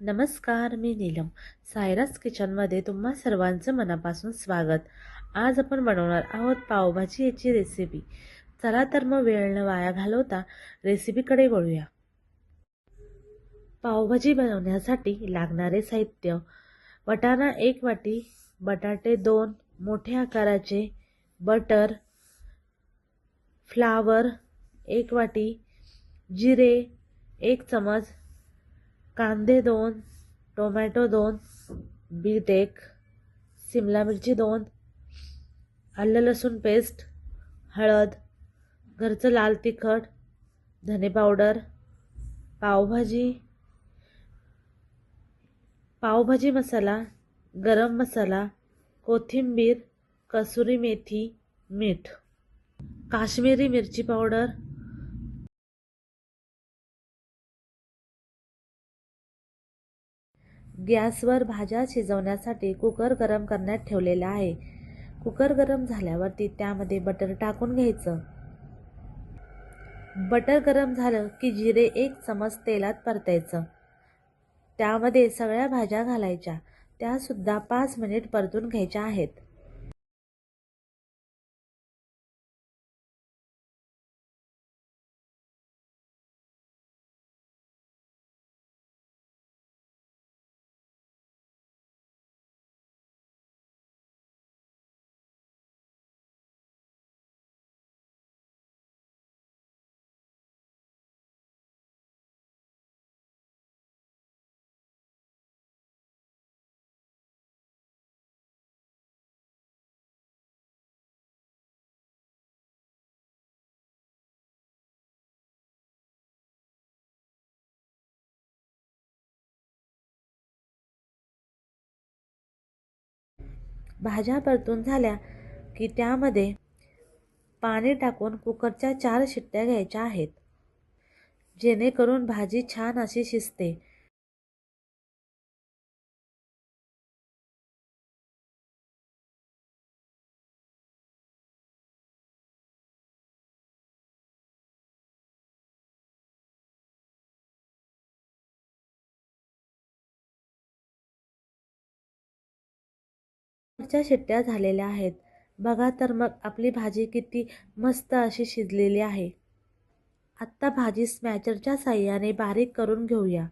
नमस्कार, मी नीलम. सायरास किचनमध्ये तुम्हा सर्वांचं मनापासून स्वागत. आज आपण बनवणार आहोत पावभाजी याची रेसिपी. चला तर मग वेळ न वाया घालवता रेसिपीकडे वळूया. पावभाजी बनवण्यासाठी लागणारे साहित्य: वाटाणा 1 वाटी, बटाटे 2 मोठ्या आकाराचे, बटर, फ्लावर 1 वाटी, जिरे 1 चमच, कांदे 2, टोमॅटो 2, बीट 1, सिमला मिरची 2, आलं लसूण पेस्ट, हळद, घरचं लाल तिखट, धने पावडर, पावभाजी पावभाजी मसाला, गरम मसाला, कोथिंबीर, कसुरी मेथी, मीठ, काश्मीरी मिरची पावडर. गॅसवर भाज्या शिजवण्यासाठी कुकर गरम करण्यात ठेवलेला आहे. कुकर गरम झाल्यावरती त्यामध्ये बटर टाकून घ्यायचं. बटर गरम झालं की जिरे 1 चमच तेलात परतायचं. त्यामध्ये सगळ्या भाज्या घालायच्या. त्यासुद्धा 5 मिनिट परतून घ्यायच्या आहेत. भाज्या परतून झाल्या की त्यामध्ये पाणी टाकून कुकरच्या 4 शिट्ट्या घ्यायच्या आहेत, जेणेकरून भाजी छान अशी शिजते. च्या शिट्ट्या झालेल्या आहेत. बघा तर मग आपली भाजी किती मस्त अशी शिजलेली आहे. आत्ता भाजी स्मॅशरच्या साहाय्याने बारीक करून घेऊया.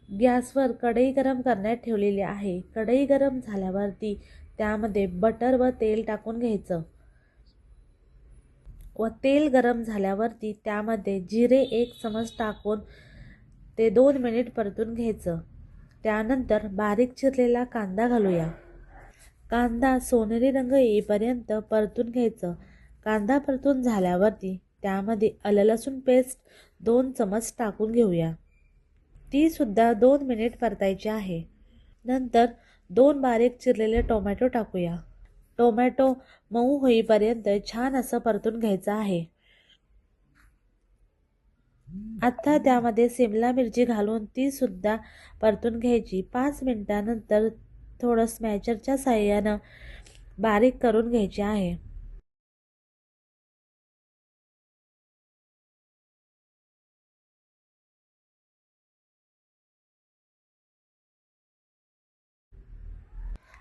गॅसवर कढई गरम करण्यात ठेवलेली आहे. कढई गरम झाल्यावरती त्यामध्ये बटर व तेल टाकून घ्यायचं व तेल गरम झाल्यावरती त्यामध्ये जिरे 1 चमच टाकून ते 2 मिनिट परतून घ्यायचं. त्यानंतर बारीक चिरलेला कांदा घालूया. कांदा सोनेरी रंग येईपर्यंत परतून घ्यायचं. कांदा परतून झाल्यावरती त्यामध्ये आलं लसूण पेस्ट 2 चमच टाकून घेऊया. ती सुद्धा 2 मिनिट परतायची आहे. नंतर 2 बारीक चिरलेले टोमॅटो टाकूया. टोमॅटो मऊ होईपर्यंत छान असं परतून घ्यायचं आहे. आता त्यामध्ये सिमला मिरची घालून ती सुद्धा परतून घ्यायची. 5 मिनिटानंतर थोडं स्मॅशरच्या साहाय्यानं बारीक करून घ्यायचे आहे.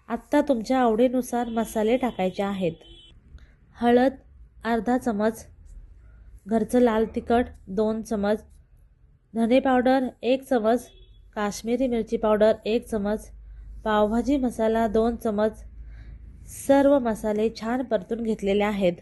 आत्ता तुमच्या आवडीनुसार मसाले टाकायचे आहेत. हळद अर्धा चमच, घरचं लाल तिखट 2 चमच, धने पावडर 1 चमच, काश्मीरी मिरची पावडर 1 चमच, पावभाजी मसाला 2 चमच. सर्व मसाले छान परतून घेतलेले आहेत.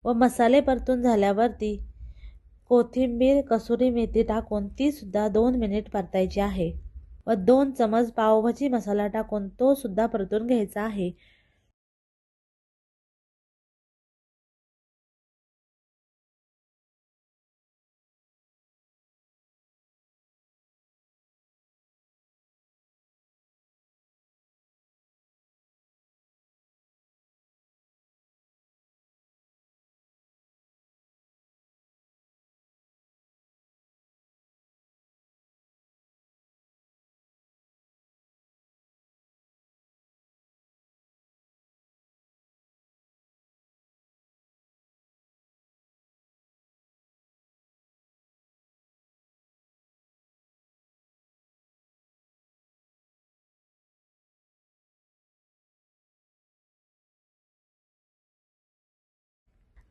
व मसाले परतून झाल्यावरती कोथिंबीर, कसुरी मेथी टाकून ती सुद्धा 2 मिनिट परतायची आहे व 2 चमच पावभाजी मसाला टाकून तो सुद्धा परतून घ्यायचा आहे.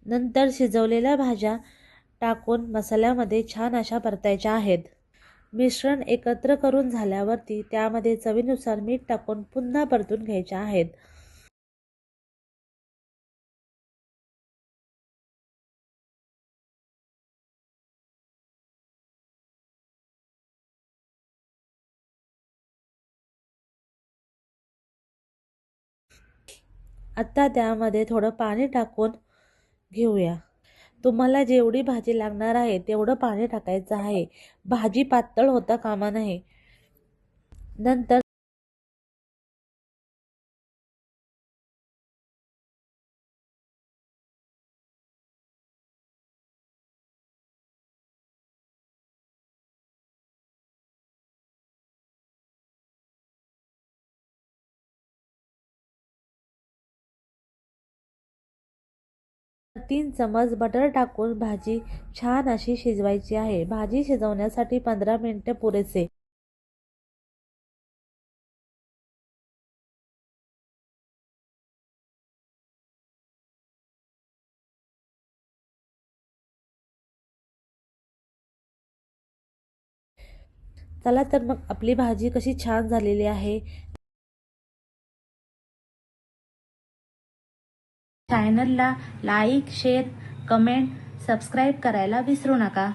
नंतर शिजवलेल्या भाज्या टाकून मसाल्यामध्ये छान अशा परतायच्या आहेत. मिश्रण एकत्र करून झाल्यावरती त्यामध्ये चवीनुसार मीठ टाकून पुन्हा परतून घ्यायचे आहेत. आता त्यामध्ये थोडं पाणी टाकून घेऊया. तुम्हाला जेवढी भाजी लागणार आहे तेवढं पाणी टाकायचं आहे. भाजी पातळ होता कामा नये. नंतर 3 चमच बटर टाकून भाजी छान अशी शिजवायची आहे. भाजी शिजवण्यासाठी 15 मिनिटे पुरेसे. चला तर मग आपली भाजी कशी छान झालेली आहे. चॅनलला लाईक, शेअर, कमेंट, सबस्क्राईब करायला विसरू नका.